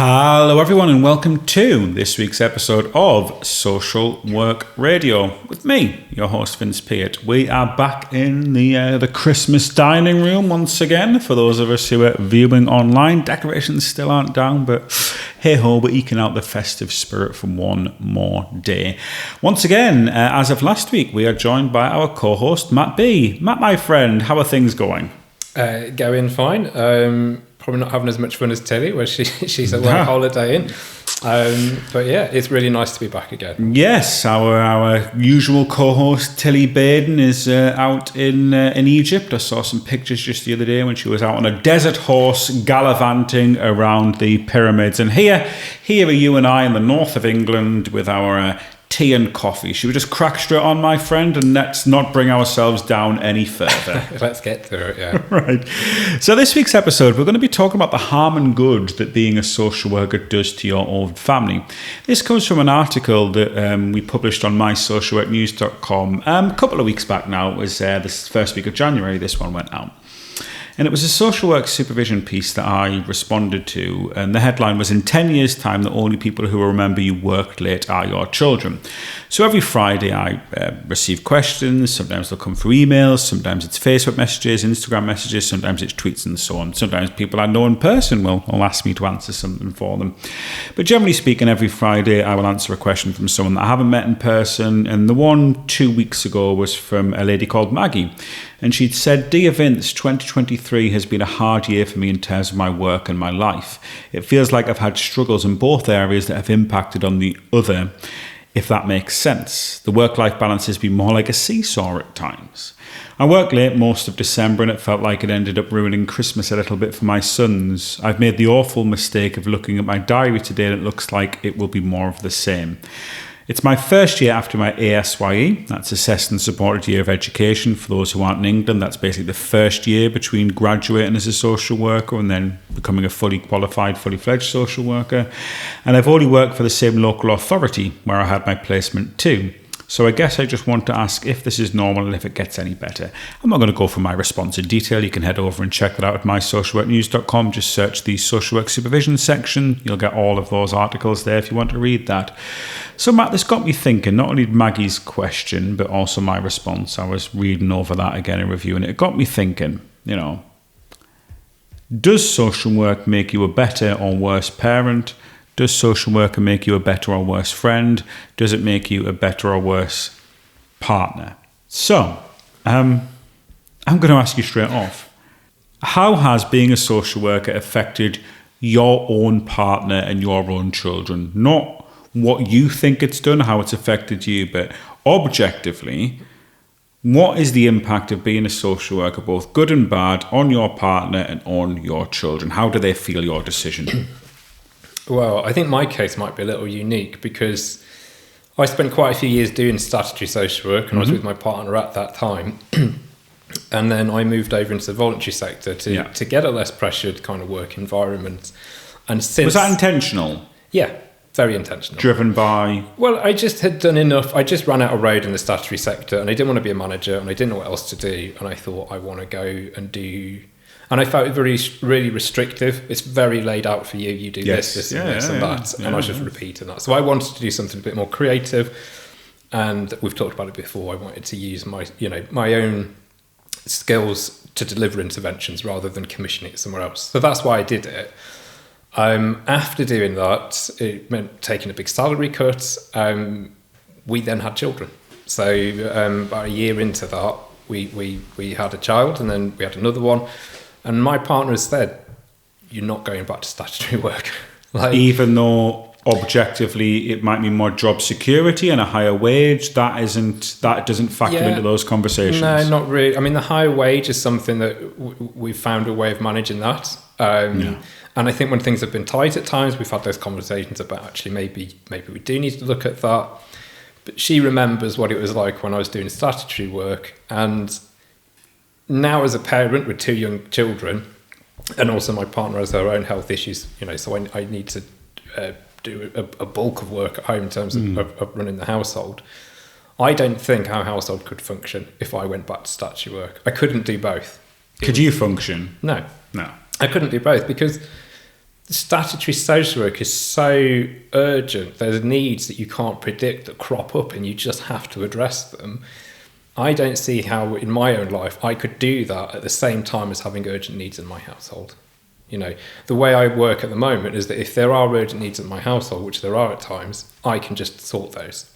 Hello everyone and welcome to this week's episode of Social Work Radio with me, your host Vince Peart. We are back in the Christmas dining room once again for those of us who are viewing online. Decorations still aren't down, but hey ho, we're eking out the festive spirit for one more day. Once again, as of last week, we are joined by our co-host Matt B. Matt, my friend, how are things going? Going fine. Probably not having as much fun as Tilly, where she's away holidaying. But yeah, it's really nice to be back again. Yes, our usual co-host Tilly Baden is out in Egypt. I saw some pictures just the other day when she was out on a desert horse gallivanting around the pyramids. And here are you and I in the north of England with our tea and coffee. Should we just crack straight on, my friend, and let's not bring ourselves down any further? Let's get through it, yeah. Right. So this week's episode, we're going to be talking about the harm and good that being a social worker does to your own family. This comes from an article that we published on mysocialworknews.com a couple of weeks back now. It was this first week of January this one went out. And it was a social work supervision piece that I responded to, and the headline was, "In 10 years' time, the only people who will remember you worked late are your children." So every Friday I receive questions. Sometimes they'll come through emails, sometimes it's Facebook messages, Instagram messages, sometimes it's tweets and so on. Sometimes people I know in person will ask me to answer something for them. But generally speaking, every Friday I will answer a question from someone that I haven't met in person, and the one 2 weeks ago was from a lady called Maggie. And she'd said, "Dear Vince, 2023 has been a hard year for me in terms of my work and my life. It feels like I've had struggles in both areas that have impacted on the other, if that makes sense. The work-life balance has been more like a seesaw at times. I worked late most of December and it felt like it ended up ruining Christmas a little bit for my sons. I've made the awful mistake of looking at my diary today and it looks like it will be more of the same. It's my first year after my ASYE, that's Assessed and Supported Year of Education. For those who aren't in England, that's basically the first year between graduating as a social worker and then becoming a fully qualified, fully fledged social worker. And I've only worked for the same local authority where I had my placement too. So I guess I just want to ask if this is normal and if it gets any better." I'm not going to go through my response in detail. You can head over and check that out at mysocialworknews.com. Just search the social work supervision section. You'll get all of those articles there if you want to read that. So Matt, this got me thinking, not only Maggie's question, but also my response. I was reading over that again and reviewing it. It got me thinking, does social work make you a better or worse parent? Does social work make you a better or worse friend? Does it make you a better or worse partner? So, I'm going to ask you straight off. How has being a social worker affected your own partner and your own children? Not what you think it's done, how it's affected you, but objectively, what is the impact of being a social worker, both good and bad, on your partner and on your children? How do they feel your decision? Well, I think my case might be a little unique because I spent quite a few years doing statutory social work and I was with my partner at that time. And then I moved over into the voluntary sector to get a less pressured kind of work environment. And since... Was that intentional? Yeah, very intentional. Driven by... Well, I just had done enough. I just ran out of road in the statutory sector and I didn't want to be a manager and I didn't know what else to do. And I thought I want to go and do... And I felt it really restrictive. It's very laid out for you. You do this and that. And I was just repeating that. So I wanted to do something a bit more creative. And we've talked about it before. I wanted to use my own skills to deliver interventions rather than commissioning it somewhere else. So that's why I did it. After doing that, it meant taking a big salary cut. We then had children. So about a year into that, we had a child and then we had another one. And my partner has said, "You're not going back to statutory work." Even though objectively it might mean more job security and a higher wage, that doesn't factor into those conversations. No, not really. I mean, the higher wage is something that we've found a way of managing that. And I think when things have been tight at times, we've had those conversations about actually maybe we do need to look at that. But she remembers what it was like when I was doing statutory work, and now as a parent with 2 young children, and also my partner has her own health issues, so I need to do a bulk of work at home in terms of running the household. I don't think our household could function if I went back to statutory work. I couldn't do both. Could you function? No. No. I couldn't do both because statutory social work is so urgent. There's needs that you can't predict that crop up and you just have to address them. I don't see how in my own life I could do that at the same time as having urgent needs in my household. You know, the way I work at the moment is that if there are urgent needs in my household, which there are at times, I can just sort those.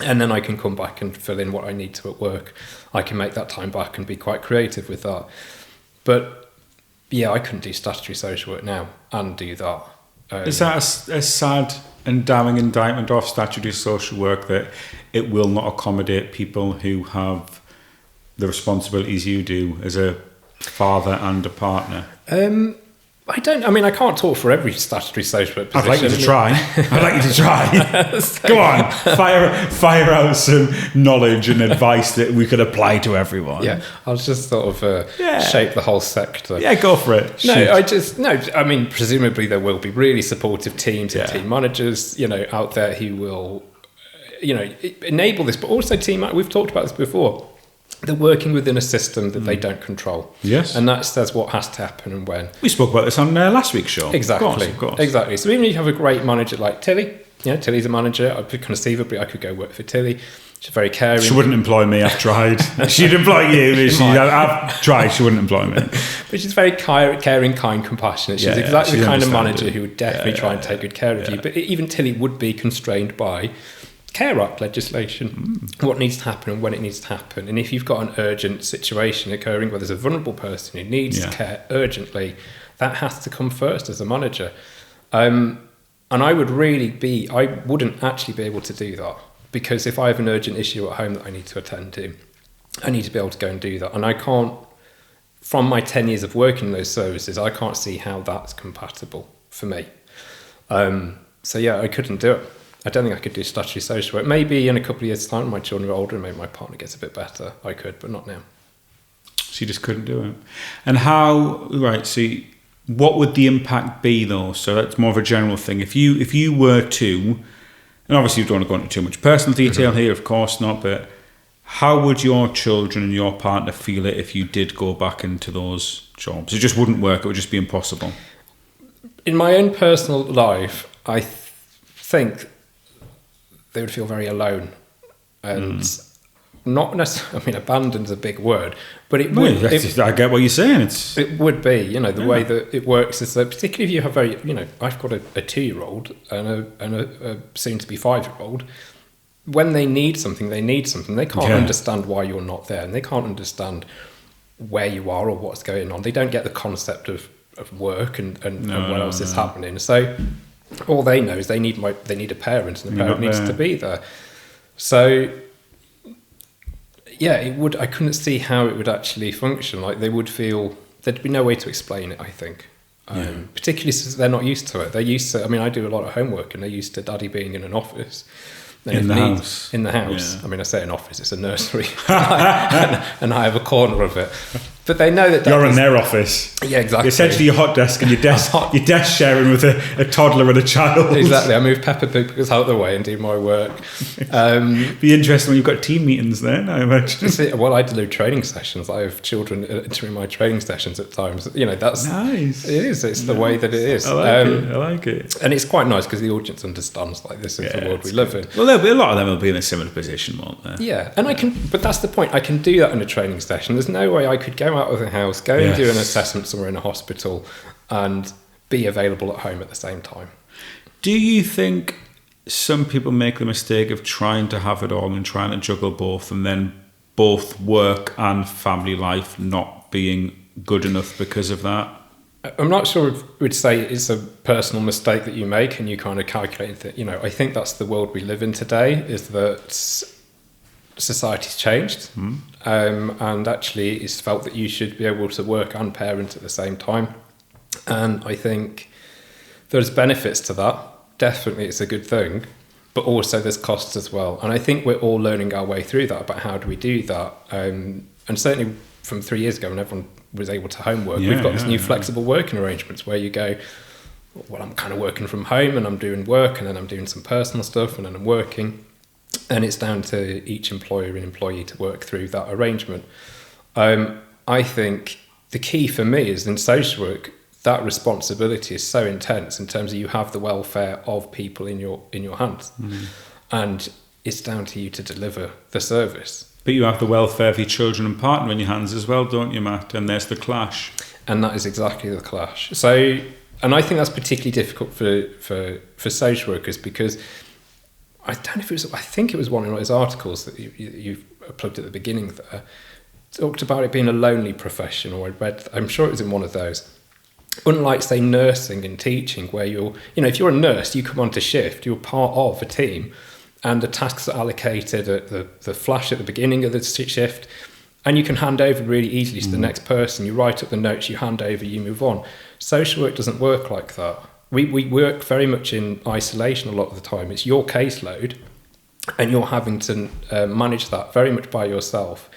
And then I can come back and fill in what I need to at work. I can make that time back and be quite creative with that. But yeah, I couldn't do statutory social work now and do that. Is that a sad and damning indictment of statutory social work, that it will not accommodate people who have the responsibilities you do as a father and a partner? I can't talk for every statutory social work position. I'd like you to try. I'd like you to try. Go on, fire out some knowledge and advice that we could apply to everyone. Yeah, I'll just sort of shape the whole sector. Yeah, go for it. Shoot. Presumably there will be really supportive teams and team managers, out there who will, enable this, but also we've talked about this before. They're working within a system that they don't control. Yes. And that says what has to happen and when. We spoke about this on last week's show. Exactly. Of course. Exactly. So even if you have a great manager like Tilly, Tilly's a manager, conceivably I could go work for Tilly. She's very caring. She wouldn't employ me, I've tried. She'd employ you. I've tried, she wouldn't employ me. But she's very caring, kind, compassionate. She's exactly the kind of manager who would definitely try and take good care of you. But even Tilly would be constrained by Care Act legislation, what needs to happen and when it needs to happen. And if you've got an urgent situation occurring where there's a vulnerable person who needs care urgently, that has to come first as a manager. And I wouldn't actually be able to do that, because if I have an urgent issue at home that I need to attend to, I need to be able to go and do that. And I can't, from my 10 years of working in those services, I can't see how that's compatible for me. I couldn't do it. I don't think I could do statutory social work. Maybe in a couple of years' time, my children are older and maybe my partner gets a bit better. I could, but not now. So you just couldn't do it. And what would the impact be though? So that's more of a general thing. If you were to, and obviously you don't want to go into too much personal detail here, of course not, but how would your children and your partner feel it if you did go back into those jobs? It just wouldn't work. It would just be impossible. In my own personal life, I think they would feel very alone, and not necessarily. abandoned's a big word, but it would. I get what you're saying. It would be, the way that it works is that, particularly if you have I've got a 2-year-old and a soon-to-be 5-year-old. When they need something. They can't understand why you're not there, and they can't understand where you are or what's going on. They don't get the concept of work and what else is happening. So all they know is they need a parent, and the parent needs to be there. So I couldn't see how it would actually function. Like, they would feel there'd be no way to explain it, I think. Particularly since they're not used to it. They're used to, I do a lot of homework, and they're used to daddy being in an office. In the house. Yeah. I say an office, it's a nursery. and I have a corner of it. But they know that you're in their office. Yeah, exactly. Essentially your hot desk and your desk sharing with a toddler and a child. Exactly. I move Peppa Pig out of the way and do my work. Be interesting when you've got team meetings then, I imagine. Well, I do training sessions. I have children entering my training sessions at times. That's nice. It is. It's the way that it is. I like it. And it's quite nice because the audience understands this is the world we live in. Well, a lot of them will be in a similar position, won't they? Yeah, and but that's the point. I can do that in a training session. There's no way I could go out of the house, go and do an assessment somewhere in a hospital, and be available at home at the same time. Do you think some people make the mistake of trying to have it all and trying to juggle both, and then both work and family life not being good enough because of that? I'm not sure if we'd say it's a personal mistake that you make and you kind of calculate that, I think that's the world we live in today, is that society's changed, and actually it's felt that you should be able to work and parent at the same time. And I think there's benefits to that. Definitely it's a good thing, but also there's costs as well. And I think we're all learning our way through that, about how do we do that. And certainly from 3 years ago, when everyone was able to homework, we've got this new flexible working arrangements where you go, well, I'm kind of working from home and I'm doing work, and then I'm doing some personal stuff, and then I'm working. And it's down to each employer and employee to work through that arrangement. I think the key for me is in social work, that responsibility is so intense in terms of you have the welfare of people in your hands, and it's down to you to deliver the service. But you have the welfare of your children and partner in your hands as well, don't you, Matt? And there's the clash. And that is exactly the clash. So, and I think that's particularly difficult for social workers, because I don't know if it was, I think it was one of those articles that you plugged at the beginning there, talked about it being a lonely profession, or I read, I'm sure it was in one of those. Unlike, say, nursing and teaching, where if you're a nurse, you come onto shift, you're part of a team, and the tasks are allocated at the flash at the beginning of the shift, and you can hand over really easily to the next person. You write up the notes, you hand over, you move on. Social work doesn't work like that. We work very much in isolation a lot of the time. It's your caseload, and you're having to manage that very much by yourself.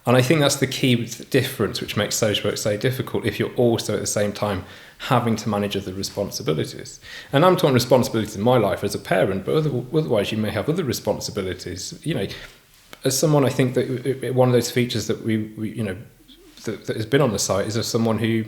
And I think that's the key difference, which makes social work so difficult, if you're also at the same time having to manage other responsibilities. And I'm talking responsibilities in my life as a parent, but otherwise you may have other responsibilities. As someone, I think that one of those features that that has been on the site is of someone who,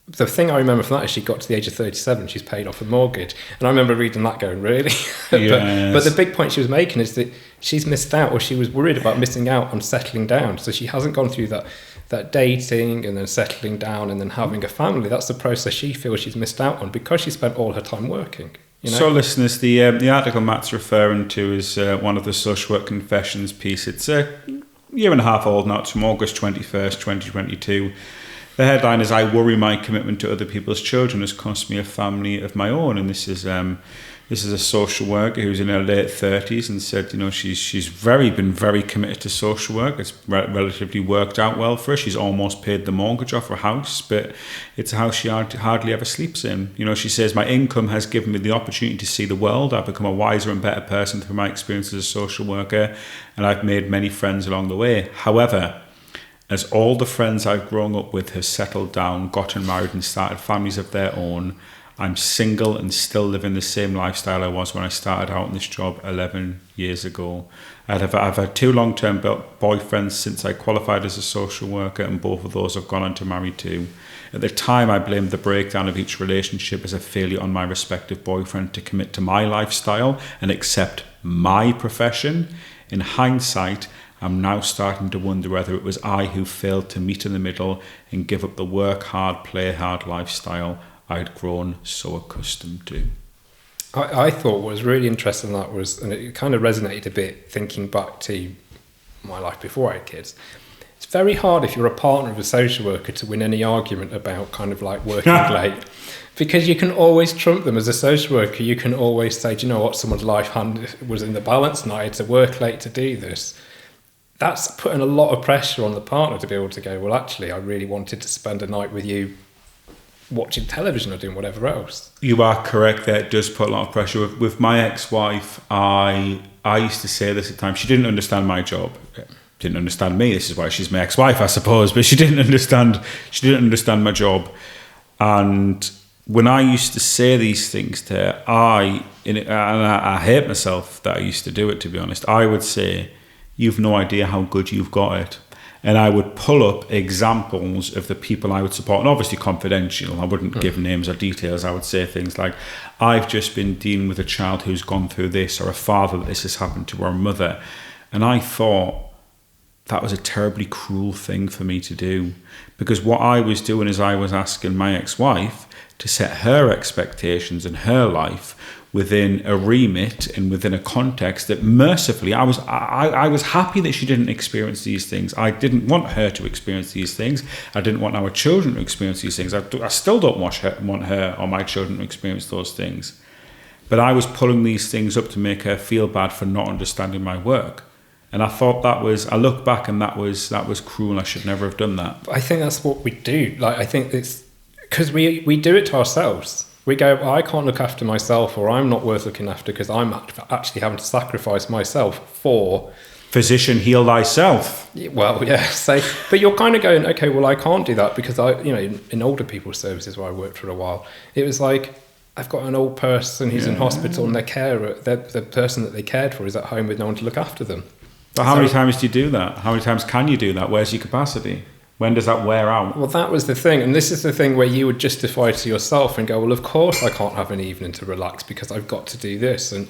the thing I remember from that is she got to the age of 37, she's paid off a mortgage. And I remember reading that going, really? Yes. But the big point she was making is that she's missed out, or she was worried about missing out on settling down. So she hasn't gone through that dating and then settling down and then having a family. That's the process she feels she's missed out on because she spent all her time working. So listeners, the article Matt's referring to is one of the social work confessions piece. It's a year and a half old now. It's from August 21st, 2022. The headline is, "I worry my commitment to other people's children has cost me a family of my own." And this is a social worker who's in her late 30s and said, she's been very committed to social work. It's relatively worked out well for her. She's almost paid the mortgage off her house, but it's a house she hardly ever sleeps in. She says, "My income has given me the opportunity to see the world. I've become a wiser and better person through my experience as a social worker, and I've made many friends along the way. However, as all the friends I've grown up with have settled down, gotten married and started families of their own, I'm single and still living the same lifestyle I was when I started out in this job 11 years ago. I've had 2 long-term boyfriends since I qualified as a social worker, and both of those have gone on to marry too. At the time, I blamed the breakdown of each relationship as a failure on my respective boyfriend to commit to my lifestyle and accept my profession. In hindsight, I'm now starting to wonder whether it was I who failed to meet in the middle and give up the work hard, play hard lifestyle I'd grown so accustomed to." I thought what was really interesting that was, and it kind of resonated a bit thinking back to my life before I had kids. It's very hard if you're a partner of a social worker to win any argument about kind of like working late, because you can always trump them as a social worker. You can always say, do you know what, someone's life was in the balance and I had to work late to do this. That's putting a lot of pressure on the partner to be able to go, well, actually, I really wanted to spend a night with you watching television or doing whatever else. You are correct there. It does put a lot of pressure. With my ex-wife, I used to say this at times. She didn't understand my job. Didn't understand me. This is why she's my ex-wife, I suppose. But she didn't understand my job. And when I used to say these things to her, I hate myself that I used to do it, to be honest. I would say, "You've no idea how good you've got it." And I would pull up examples of the people I would support, and obviously confidential. I wouldn't give names or details. I would say things like, "I've just been dealing with a child who's gone through this," or "a father that this has happened to, or a mother." And I thought that was a terribly cruel thing for me to do, because what I was doing is I was asking my ex-wife to set her expectations in her life within a remit and within a context that mercifully I was happy that she didn't experience these things. I didn't want her to experience these things. I didn't want our children to experience these things. I still don't want her or my children to experience those things. But I was pulling these things up to make her feel bad for not understanding my work. And I thought I look back and that was cruel. I should never have done that. But I think that's what we do. I think it's because we do it to ourselves. We go, well, I can't look after myself, or I'm not worth looking after because I'm actually having to sacrifice myself for... Physician, heal thyself. Well, yeah. So, but you're kind of going, okay, well, I can't do that because in older people's services where I worked for a while, it was like, I've got an old person who's in hospital and the person that they cared for is at home with no one to look after them. But how many times do you do that? How many times can you do that? Where's your capacity? When does that wear out? Well, that was the thing. And this is the thing where you would justify to yourself and go, well, of course I can't have an evening to relax because I've got to do this. And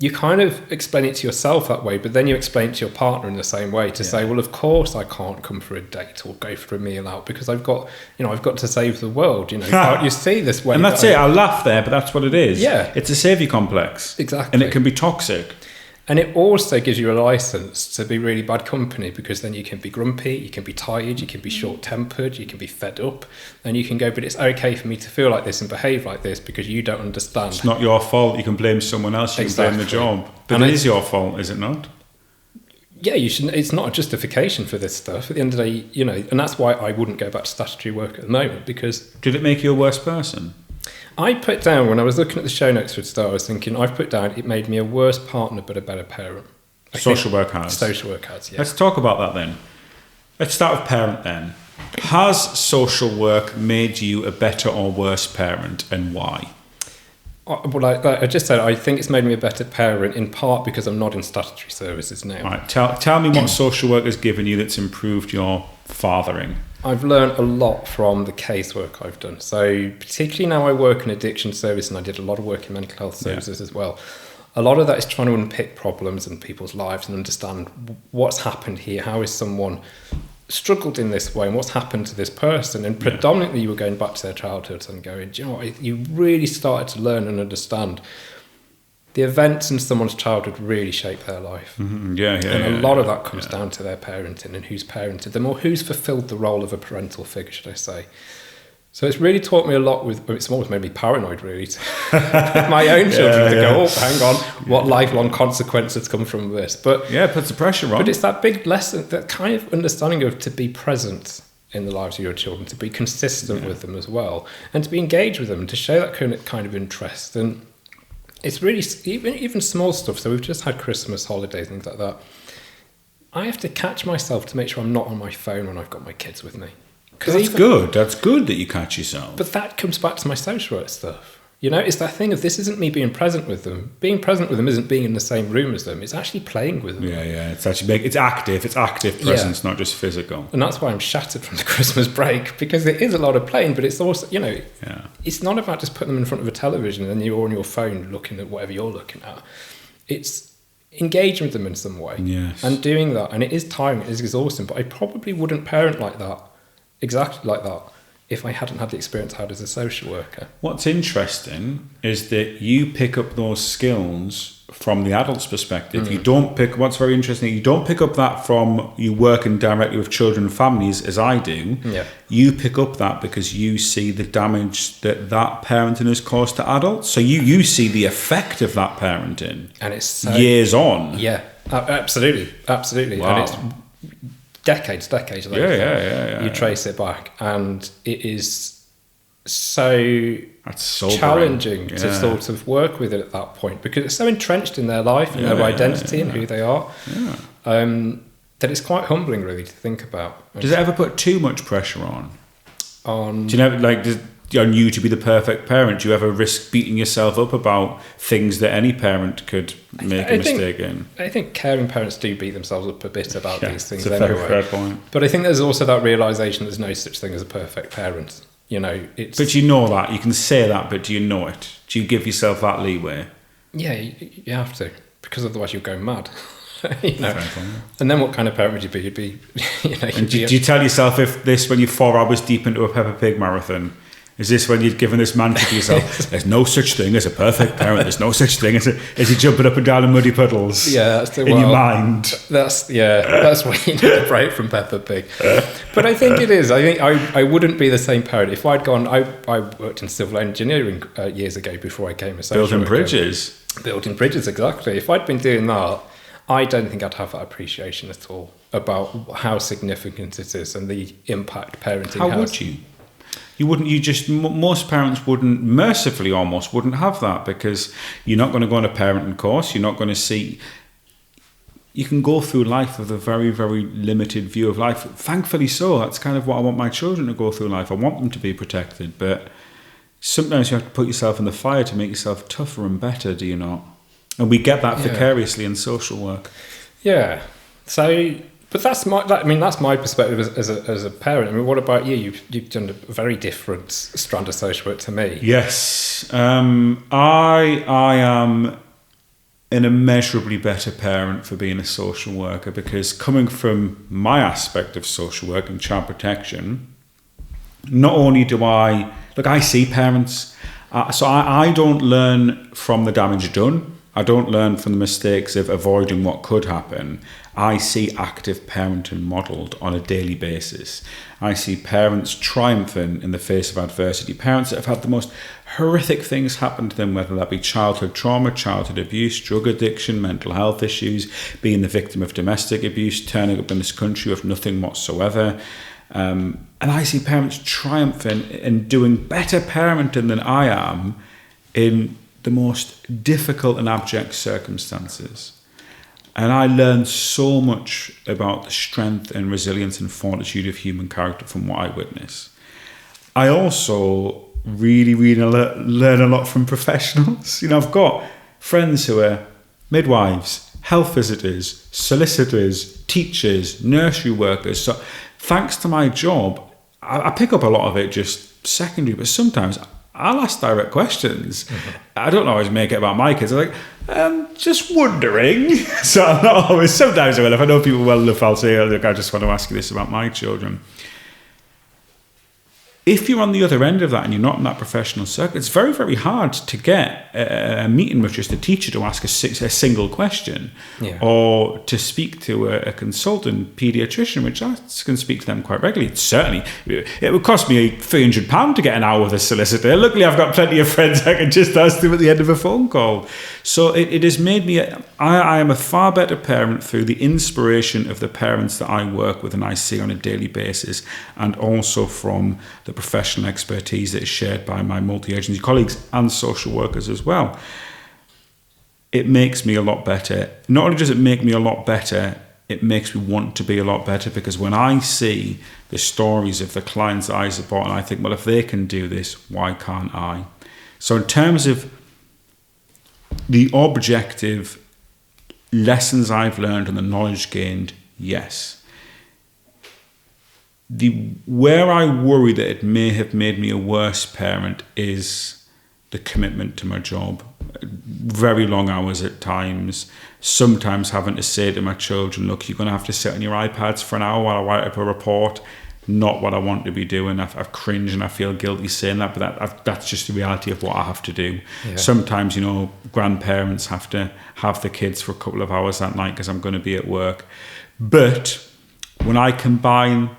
you kind of explain it to yourself that way, but then you explain it to your partner in the same way to say, well, of course I can't come for a date or go for a meal out because I've got to save the world. Can't you see this way? And that's it. I laugh there, but that's what it is. Yeah. It's a saviour complex. Exactly. And it can be toxic. And it also gives you a license to be really bad company, because then you can be grumpy, you can be tired, you can be short-tempered, you can be fed up, and you can go, but it's okay for me to feel like this and behave like this because you don't understand. It's not your fault. You can blame someone else. You can blame the job. But it is your fault, is it not? Yeah, you shouldn't. It's not a justification for this stuff. At the end of the day, and that's why I wouldn't go back to statutory work at the moment, because... Did it make you a worse person? I put down, when I was looking at the show notes for the start, I was thinking, I've put down, it made me a worse partner but a better parent. Social work has. Social work has, yeah. Let's talk about that then. Let's start with parent then. Has social work made you a better or worse parent, and why? Well, like I just said, I think it's made me a better parent, in part because I'm not in statutory services now. Right. Tell me what social work has given you that's improved your fathering. I've learned a lot from the casework I've done. So particularly now I work in addiction service, and I did a lot of work in mental health services as well. A lot of that is trying to unpick problems in people's lives and understand what's happened here. How is someone struggled in this way, and what's happened to this person? And predominantly you were going back to their childhoods and going, do you know what? You really started to learn and understand the events in someone's childhood really shape their life. Mm-hmm. And a lot of that comes down to their parenting and who's parented them, or who's fulfilled the role of a parental figure, should I say. So it's really taught me a lot it's almost made me paranoid, really, to my own children to go, oh, hang on, what lifelong consequences come from this? But it puts the pressure on. But it's that big lesson, that kind of understanding of to be present in the lives of your children, to be consistent with them as well, and to be engaged with them, to show that kind of interest. And it's really, even small stuff. So we've just had Christmas holidays, things like that. I have to catch myself to make sure I'm not on my phone when I've got my kids with me. That's good. That's good that you catch yourself. But that comes back to my social work stuff. It's that thing of, this isn't me being present with them. Being present with them isn't being in the same room as them. It's actually playing with them. Yeah. It's actually it's active. It's active presence, not just physical. And that's why I'm shattered from the Christmas break, because it is a lot of playing, but it's also, it's not about just putting them in front of a television and then you're on your phone looking at whatever you're looking at. It's engaging with them in some way. Yes. And doing that. And it is tiring, it is exhausting, but I probably wouldn't parent like that, exactly like that, if I hadn't had the experience I had as a social worker. What's interesting is that you pick up those skills from the adult's perspective. You don't pick, what's very interesting, you don't pick up that from you working directly with children and families, as I do. Yeah. You pick up that because you see the damage that parenting has caused to adults. So you see the effect of that parenting. And it's years on. Yeah, absolutely. Wow. And it's decades later. Yeah. You trace it back, and it is so challenging to sort of work with it at that point, because it's so entrenched in their life and their identity and who they are, that it's quite humbling, really, to think about. Does it ever put too much pressure on? Do you know, on you to be the perfect parent? Do you ever risk beating yourself up about things that any parent could make a mistake in? I think caring parents do beat themselves up a bit about these things. It's a very fair point. But I think there's also that realisation there's no such thing as a perfect parent. But you know that. You can say that, but do you know it? Do you give yourself that leeway? Yeah, you have to, because otherwise you'll go mad. And then what kind of parent would you be? You'd be, do you tell yourself when you're 4 hours deep into a Peppa Pig marathon? Is this when you'd given this mantra to yourself? There's no such thing as a perfect parent. There's no such thing as you jumping up and down in muddy puddles. Yeah, that's in your mind. That's why you need a break from Peppa Pig. But I think it is. I think I wouldn't be the same parent if I'd gone. I worked in civil engineering years ago before I came a social worker. Building bridges, exactly. If I'd been doing that, I don't think I'd have that appreciation at all about how significant it is and the impact parenting has. How would you? Most parents mercifully wouldn't have that, because you're not going to go on a parenting course. You're not going to see. You can go through life with a very, very limited view of life. Thankfully so. That's kind of what I want my children to go through life. I want them to be protected, but sometimes you have to put yourself in the fire to make yourself tougher and better, do you not? And we get that vicariously in social work. Yeah. So But that's my perspective as a parent. I mean, what about you? You've done a very different strand of social work to me. Yes, I am an immeasurably better parent for being a social worker, because coming from my aspect of social work and child protection, not only do I see parents, so I don't learn from the damage done. I don't learn from the mistakes of avoiding what could happen. I see active parenting modelled on a daily basis. I see parents triumphing in the face of adversity. Parents that have had the most horrific things happen to them, whether that be childhood trauma, childhood abuse, drug addiction, mental health issues, being the victim of domestic abuse, turning up in this country with nothing whatsoever. And I see parents triumphing and doing better parenting than I am in the most difficult and abject circumstances. And I learned so much about the strength and resilience and fortitude of human character from what I witness. I also really learn a lot from professionals. I've got friends who are midwives, health visitors, solicitors, teachers, nursery workers. So thanks to my job, I pick up a lot of it just secondary, but sometimes I'll ask direct questions. Mm-hmm. I don't always make it about my kids. I'm like, just wondering. So I'm not always, sometimes I will. If I know people well enough, I'll say, look, I just want to ask you this about my children. If you're on the other end of that and you're not in that professional circle, it's very, very hard to get a meeting with just a teacher to ask a single question, or to speak to a consultant paediatrician, which I can speak to them quite regularly. It would cost me £300 to get an hour with a solicitor. Luckily, I've got plenty of friends I can just ask them at the end of a phone call. So it has made me, I am a far better parent through the inspiration of the parents that I work with and I see on a daily basis, and also from the professional expertise that is shared by my multi-agency colleagues and social workers as well. It makes me a lot better. Not only does it make me a lot better, it makes me want to be a lot better, because when I see the stories of the clients that I support, and I think, well, if they can do this, why can't I? So in terms of the objective lessons I've learned and the knowledge gained, yes. Where I worry that it may have made me a worse parent is the commitment to my job. Very long hours at times, sometimes having to say to my children, look, you're going to have to sit on your iPads for an hour while I write up a report. Not what I want to be doing. I've cringed and I feel guilty saying that, but that's just the reality of what I have to do. Yeah. Sometimes, grandparents have to have the kids for a couple of hours that night because I'm going to be at work. But when I combine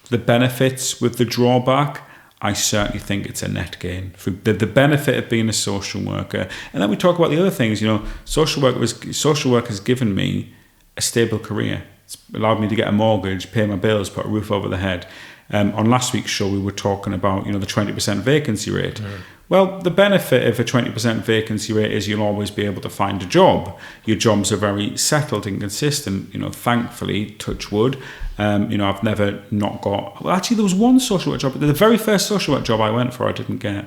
the benefits with the drawback, I certainly think it's a net gain. For the benefit of being a social worker. And then we talk about the other things. Social work has given me a stable career. It's allowed me to get a mortgage, pay my bills, put a roof over the head. On last week's show, we were talking about the 20% vacancy rate. Mm. Well, the benefit of a 20% vacancy rate is you'll always be able to find a job. Your jobs are very settled and consistent. Thankfully, touch wood. I've never not got... Well, actually, there was one social work job. The very first social work job I went for, I didn't get.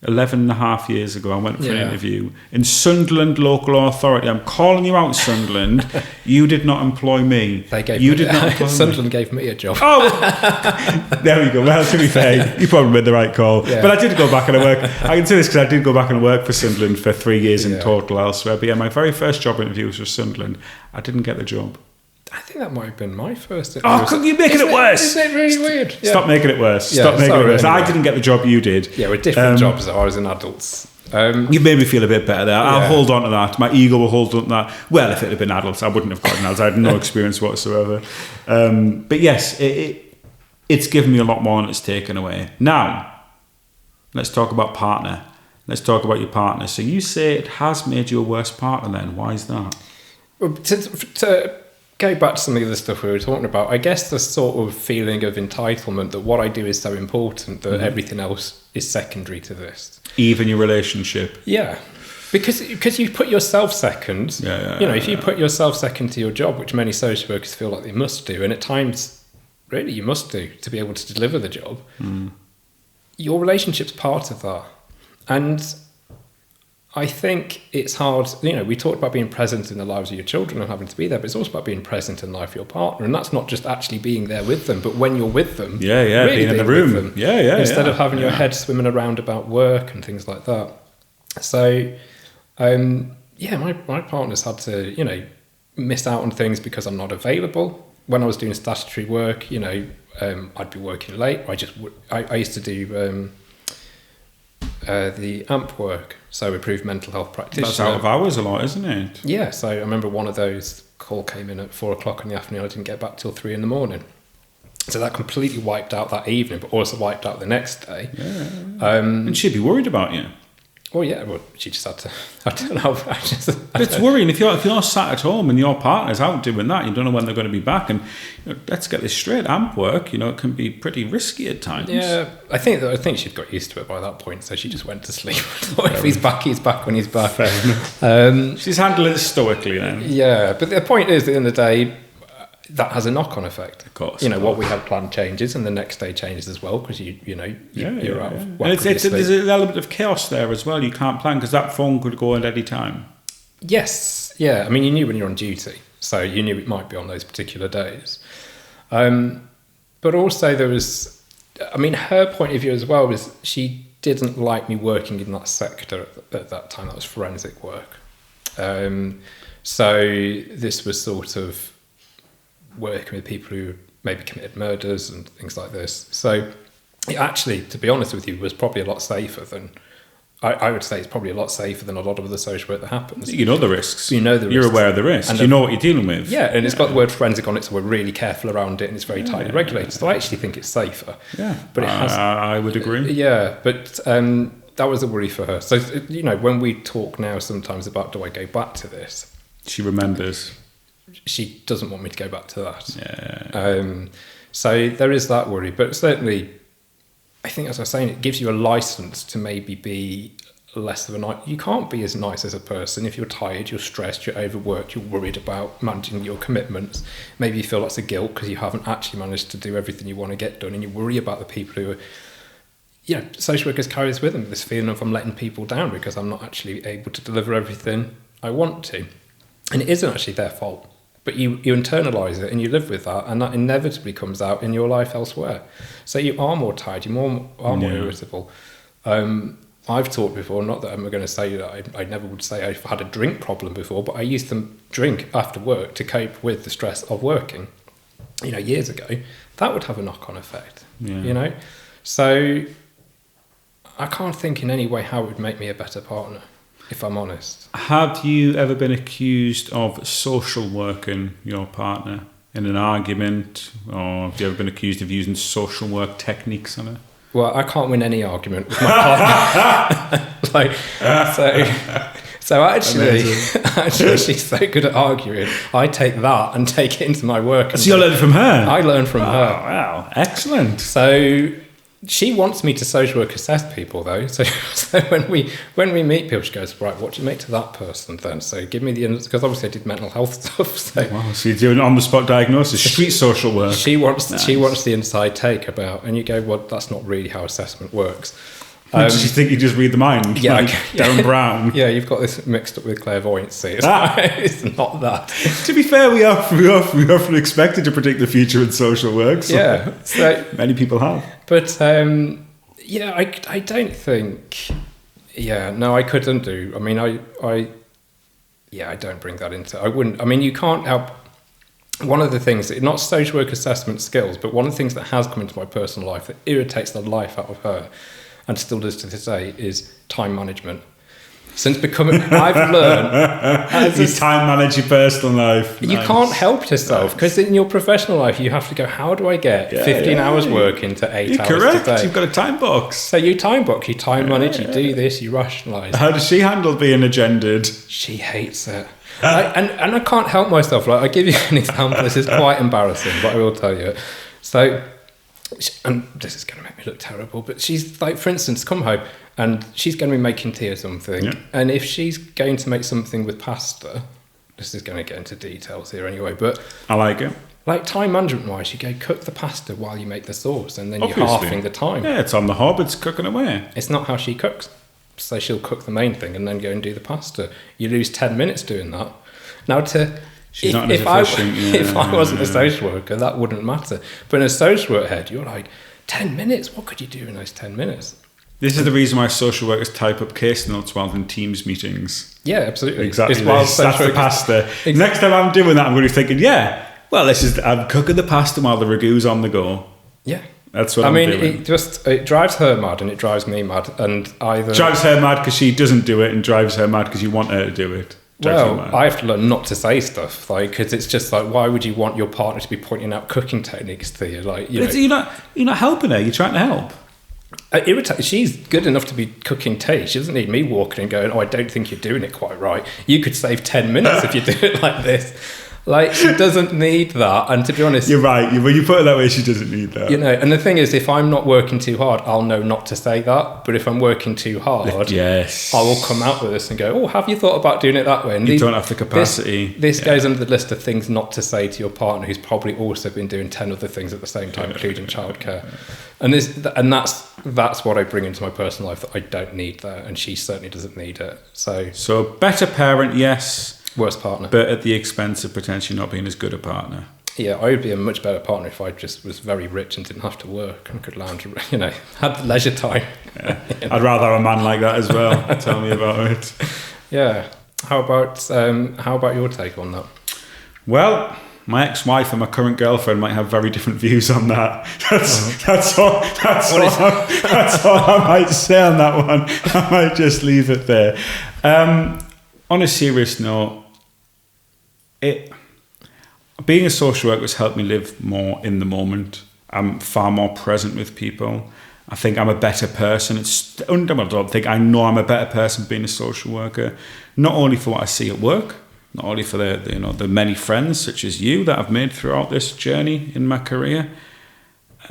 11 and a half years ago, I went for an interview in Sunderland Local Authority. I'm calling you out, Sunderland. You did not employ me. Sunderland gave me a job. Oh, there we go. Well, to be fair, you probably made the right call. Yeah. But I did go back and work. I can say this because I did go back and work for Sunderland for 3 years in total elsewhere. But my very first job interview was for Sunderland. I didn't get the job. I think that might have been my first interview. Oh, you're making it worse. Isn't it really weird? Stop making it worse. Stop making it worse. Anyway. I didn't get the job you did. Yeah, we're different jobs though. I was in adults. You've made me feel a bit better there. I'll hold on to that. My ego will hold on to that. Well, if it had been adults, I wouldn't have gotten adults. I had no experience whatsoever. But yes, it's given me a lot more than it's taken away. Now, let's talk about partner. Let's talk about your partner. So you say it has made you a worse partner then. Why is that? Well, to go back to some of the other stuff we were talking about, I guess the sort of feeling of entitlement that what I do is so important that everything else is secondary to this. Even your relationship. Yeah. Because you put yourself second. If you put yourself second to your job, which many social workers feel like they must do, and at times, really, you must do to be able to deliver the job, your relationship's part of that. And I think it's hard. We talked about being present in the lives of your children and having to be there, but it's also about being present in the life of your partner. And that's not just actually being there with them, but when you're with them. Really being in the room. Instead of having your head swimming around about work and things like that. So, my partner's had to, miss out on things because I'm not available. When I was doing statutory work, I'd be working late. I used to do the AMP work, so approved mental health practitioner. That's out of hours a lot, isn't it? Yeah, so I remember one of those call came in at 4:00 in the afternoon. I didn't get back till 3 a.m. So that completely wiped out that evening, but also wiped out the next day. And she'd be worried about you. Well, yeah, she just had to. I don't know. But it's worrying if you're sat at home and your partner's out doing that. You don't know when they're going to be back. And let's get this straight. AMP work, it can be pretty risky at times. Yeah, I think she'd got used to it by that point, so she just went to sleep. If he's back, he's back when he's back. She's handling it stoically then. Yeah, but the point is, at the end of the day, that has a knock-on effect. Of course. What we have planned changes, and the next day changes as well, because you're out of whack. There's an element of chaos there as well. You can't plan because that phone could go at any time. Yes, yeah. I mean, you knew when you're on duty, so you knew it might be on those particular days. But also there was, her point of view as well was she didn't like me working in that sector at that time. That was forensic work. So this was sort of working with people who maybe committed murders and things like this. So it actually, to be honest with you, was probably a lot safer than, I would say it's probably a lot safer than a lot of the social work that happens. You know the risks. You're aware of the risks. And you know what you're dealing with. Yeah, and it's got the word forensic on it, so we're really careful around it, and it's very tightly regulated. So I actually think it's safer. Yeah, but it has. I would agree. Yeah, but that was a worry for her. So, when we talk now sometimes about, do I go back to this? She remembers. She doesn't want me to go back to that. Yeah. So there is that worry, but certainly, I think, as I was saying, it gives you a license to maybe be less of a nice. You can't be as nice as a person if you're tired, you're stressed, you're overworked, you're worried about managing your commitments. Maybe you feel lots of guilt because you haven't actually managed to do everything you want to get done, and you worry about the people who are. Social workers carry this with them, this feeling of I'm letting people down because I'm not actually able to deliver everything I want to, and it isn't actually their fault. But you internalise it and you live with that, and that inevitably comes out in your life elsewhere. So you are more tired, you are more irritable. I've talked before, not that I'm going to say that I never would say I've had a drink problem before, but I used to drink after work to cope with the stress of working, years ago. That would have a knock-on effect, So I can't think in any way how it would make me a better partner, if I'm honest. Have you ever been accused of social working your partner in an argument, or have you ever been accused of using social work techniques on her? Well, I can't win any argument with my partner. So actually, she's so good at arguing. I take that and take it into my work. So you learn from her? I learn from her. Wow, excellent. So she wants me to social work assess people, though. So when we meet people, she goes, right, what do you make to that person then? So give me the, because obviously I did mental health stuff. So you're doing on-the-spot diagnosis, street social work. She wants the inside take about, and you go, well, that's not really how assessment works. Does she think you just read the mind? Yeah, Darren Brown. Yeah, you've got this mixed up with clairvoyancy. It's not that. To be fair, we often expected to predict the future in social work. So many people have. But I don't think. Yeah, no, I couldn't do. I mean, I don't bring that into. I wouldn't. I mean, you can't help. One of the things, not social work assessment skills, but one of the things that has come into my personal life that irritates the life out of her, and still does to this day, is time management. Since becoming, I've learned... You time manage your personal life. You can't help yourself, because in your professional life, you have to go, how do I get 15 hours work into 8 hours correct. today? You've got a time box. So you time box, you time manage, you do this, you rationalise. How does she handle being agendaed? She hates it. And I can't help myself. Like, I'll give you an example. This is quite embarrassing, but I will tell you it. So... and this is going to make me look terrible, but she's like, for instance, come home and she's going to be making tea or something, and if she's going to make something with pasta, this is going to get into details here anyway, but I like it. Like, time management wise, you go cook the pasta while you make the sauce, and then you're halving the time. Yeah, it's on the hob, it's cooking away. It's not how she cooks. so she'll cook the main thing and then go and do the pasta. You lose 10 minutes doing that. Now if I wasn't a social worker, that wouldn't matter. But in a social work head, you're like, 10 minutes? What could you do in those 10 minutes? This is the reason why social workers type up case notes while in Teams meetings. Yeah, absolutely. Exactly. That's the pasta. Exactly. Next time I'm doing that, I'm going to be thinking, I'm cooking the pasta while the ragou's on the go. Yeah. That's what I'm doing. It drives her mad and it drives me mad. And either drives her mad because she doesn't do it, and drives her mad because you want her to do it. I have to learn not to say stuff, like, because it's just like, why would you want your partner to be pointing out cooking techniques to you? Like, you're not helping her. You're trying to help. She's good enough to be cooking tea. She doesn't need me walking and going, "Oh, I don't think you're doing it quite right. You could save 10 minutes if you do it like this." Like, she doesn't need that. And to be honest, you're right. When you put it that way, she doesn't need that. And the thing is, if I'm not working too hard, I'll know not to say that. But if I'm working too hard, yes, I will come out with this and go, "Oh, have you thought about doing it that way?" And you don't have the capacity. This goes under the list of things not to say to your partner, who's probably also been doing 10 other things at the same time, including childcare. And that's what I bring into my personal life that I don't need that, and she certainly doesn't need it. So better parent, yes. Worse partner. But at the expense of potentially not being as good a partner. Yeah, I would be a much better partner if I just was very rich and didn't have to work and could lounge, had leisure time. Yeah. I'd rather have a man like that as well. Tell me about it. Yeah. How about your take on that? Well, my ex-wife and my current girlfriend might have very different views on that. That's all I might say on that one. I might just leave it there. On a serious note, being a social worker has helped me live more in the moment. I'm far more present with people. I think I'm a better person. I know I'm a better person being a social worker, not only for what I see at work, not only for the many friends such as you that I've made throughout this journey in my career,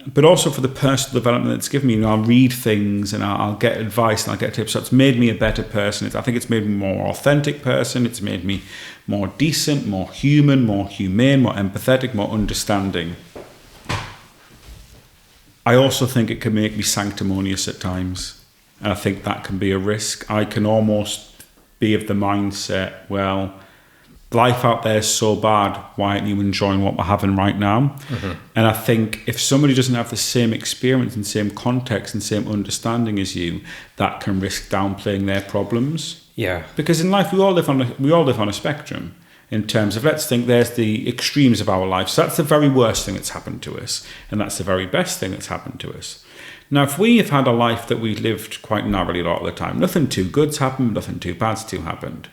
but also for the personal development that it's given me. I'll read things and I'll get advice and I'll get tips. So it's made me a better person. I think it's made me a more authentic person. It's made me more decent, more human, more humane, more empathetic, more understanding. I also think it can make me sanctimonious at times. And I think that can be a risk. I can almost be of the mindset, well, life out there is so bad, why aren't you enjoying what we're having right now? Mm-hmm. And I think if somebody doesn't have the same experience and same context and same understanding as you, that can risk downplaying their problems. Yeah. Because in life we all live on a spectrum in terms of, let's think there's the extremes of our life. So that's the very worst thing that's happened to us, and that's the very best thing that's happened to us. Now, if we have had a life that we lived quite narrowly a lot of the time, nothing too good's happened, nothing too bad's too happened.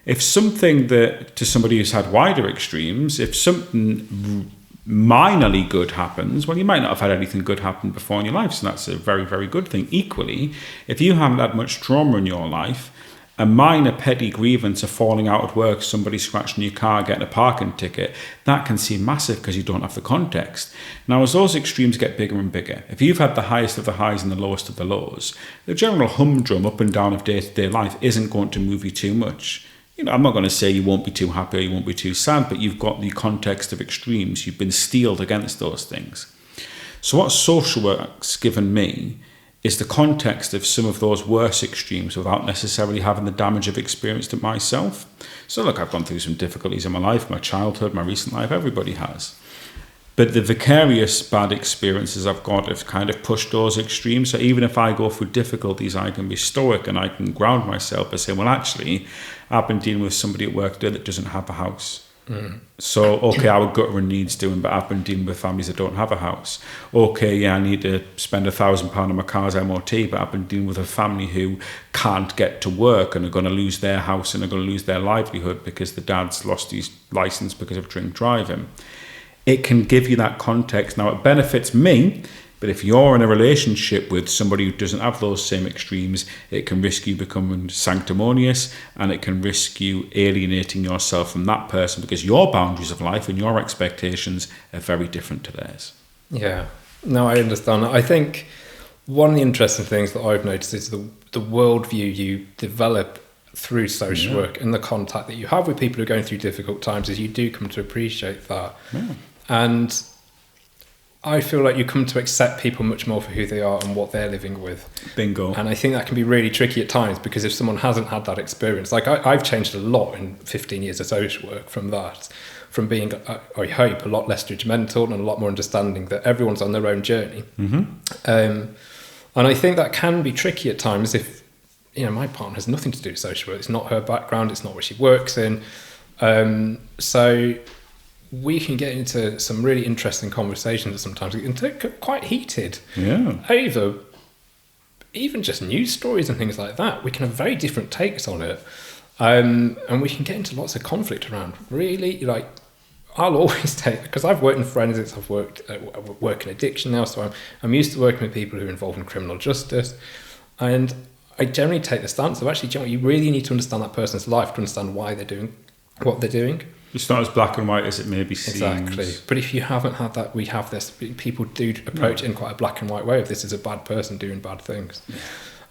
If something that, to somebody who's had wider extremes, if something minorly good happens, well, you might not have had anything good happen before in your life, so that's a very, very good thing. Equally, if you haven't had much trauma in your life, a minor petty grievance of falling out at work, somebody scratching your car, getting a parking ticket, that can seem massive because you don't have the context. Now, as those extremes get bigger and bigger, if you've had the highest of the highs and the lowest of the lows, the general humdrum up and down of day-to-day life isn't going to move you too much. I'm not going to say you won't be too happy or you won't be too sad, but you've got the context of extremes. You've been steeled against those things. So what social work's given me is the context of some of those worse extremes without necessarily having the damage I've experienced it myself. So look, I've gone through some difficulties in my life, my childhood, my recent life, everybody has. But the vicarious bad experiences I've got have kind of pushed those extremes. So even if I go through difficulties, I can be stoic and I can ground myself by saying, well, actually, I've been dealing with somebody at work today that doesn't have a house. Mm. So, okay, our guttering needs doing, but I've been dealing with families that don't have a house. Okay, yeah, I need to spend £1,000 on my car's MOT, but I've been dealing with a family who can't get to work and are going to lose their house and are going to lose their livelihood because the dad's lost his license because of drink driving. It can give you that context. Now, it benefits me, but if you're in a relationship with somebody who doesn't have those same extremes, it can risk you becoming sanctimonious, and it can risk you alienating yourself from that person because your boundaries of life and your expectations are very different to theirs. Yeah, no, I understand. I think one of the interesting things that I've noticed is the worldview you develop through social work and the contact that you have with people who are going through difficult times, is you do come to appreciate that. Yeah. And I feel like you come to accept people much more for who they are and what they're living with. Bingo. And I think that can be really tricky at times, because if someone hasn't had that experience, like I've changed a lot in 15 years of social work from that, from being, I hope, a lot less judgmental and a lot more understanding that everyone's on their own journey. And I think that can be tricky at times if, my partner has nothing to do with social work. It's not her background. It's not what she works in. So we can get into some really interesting conversations sometimes. It can get quite heated over even just news stories and things like that. We can have very different takes on it. And we can get into lots of conflict around, really, like, I'll always take, because I've worked in forensics, I've worked in addiction now, so I'm used to working with people who are involved in criminal justice. And I generally take the stance of, actually, you really need to understand that person's life to understand why they're doing what they're doing. It's not as black and white as it maybe seems. Exactly. But if you haven't had that, we have this. People do approach it in quite a black and white way. If this is a bad person doing bad things.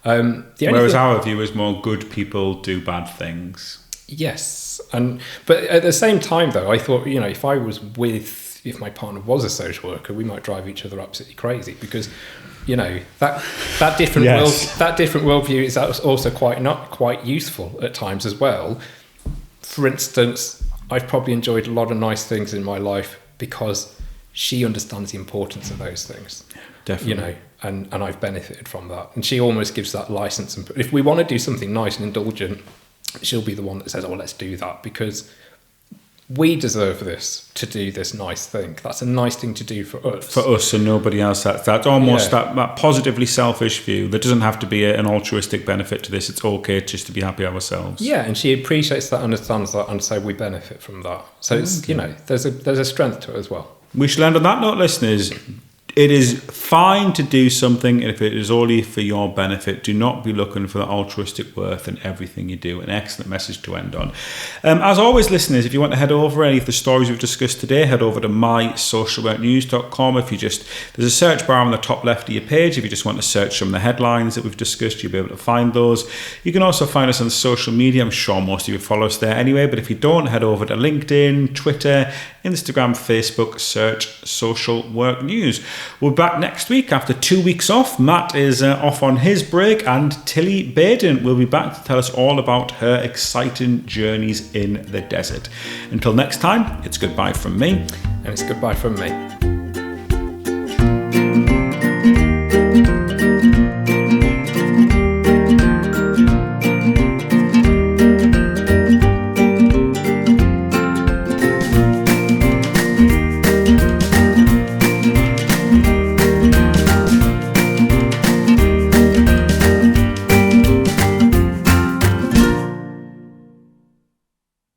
Whereas our view is more good people do bad things. Yes. But at the same time, though, I thought, if my partner was a social worker, we might drive each other absolutely crazy, because that different worldview is also quite useful at times as well. For instance, I've probably enjoyed a lot of nice things in my life because she understands the importance of those things. Definitely. And I've benefited from that. And she almost gives that license. And if we want to do something nice and indulgent, she'll be the one that says, "Oh, let's do that, because we deserve this, to do this nice thing. That's a nice thing to do for us." For us and nobody else. That's almost that positively selfish view. There doesn't have to be an altruistic benefit to this. It's okay just to be happy ourselves. Yeah, and she appreciates that, understands that, and so we benefit from that. So it's, there's a strength to it as well. We shall end on that note, listeners. It is fine to do something if it is only for your benefit. Do not be looking for the altruistic worth in everything you do. An excellent message to end on. As always, listeners, if you want to head over any of the stories we've discussed today, head over to mysocialworknews.com. There's a search bar on the top left of your page. If you just want to search some of the headlines that we've discussed, you'll be able to find those. You can also find us on social media. I'm sure most of you follow us there anyway, but if you don't, head over to LinkedIn, Twitter, Instagram, Facebook, search Social Work News. We're back next week after 2 weeks off. Matt is off on his break, and Tilly Baden will be back to tell us all about her exciting journeys in the desert. Until next time, it's goodbye from me. And it's goodbye from me.